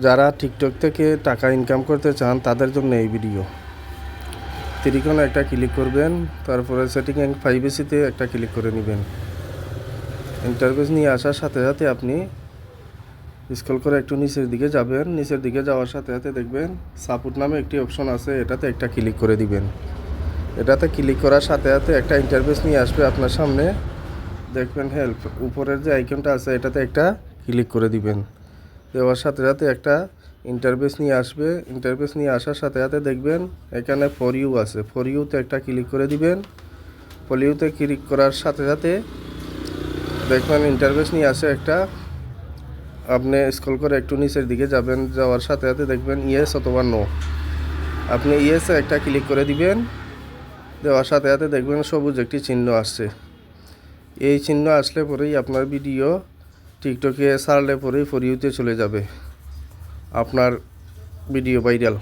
যারা টিকটক থেকে টাকা ইনকাম করতে চান তাদের জন্য এই ভিডিও। ত্রিকোণে একটা ক্লিক করবেন, তারপরে সেটিং অ্যান্ড প্রাইভেসিতে একটা ক্লিক করে নেবেন। ইন্টারফেস নিয়ে আসার সাথে সাথে আপনি স্ক্রল করে একটু নিচের দিকে যাবেন। নিচের দিকে যাওয়ার সাথে সাথে দেখবেন সাপোর্ট নামে একটি অপশন আছে, এটাতে একটা ক্লিক করে দিবেন। এটাতে ক্লিক করার সাথে সাথে একটা ইন্টারফেস নিয়ে আসবে আপনার সামনে। দেখবেন হেল্প, উপরের যে আইকনটা আছে এটাতে একটা ক্লিক করে দিবেন। দেওয়ার সাথে সাথে একটা ইন্টারফেস নিয়ে আসবে। ইন্টারফেস নিয়ে আসার সাথে সাথে দেখবেন এখানে ফর ইউ আছে, ফর ইউতে একটা ক্লিক করে দিবেন। ফর ইউতে ক্লিক করার সাথে সাথে দেখবেন ইন্টারফেস নিয়ে আসে একটা। আপনি স্ক্রল করে একটু নিচের দিকে যাবেন, যাওয়ার সাথে সাথে দেখবেন ইয়েস অথবা নো। আপনি ইয়েসে একটা ক্লিক করে দিবেন। দেওয়ার সাথে সাথে দেখবেন সবুজ একটি চিহ্ন আসছে। এই চিহ্ন আসলে পরেই আপনার ভিডিও টিকটকে ছাড়লে পরেই ফর ইউতে চলে যাবে, আপনার ভিডিও ভাইরাল।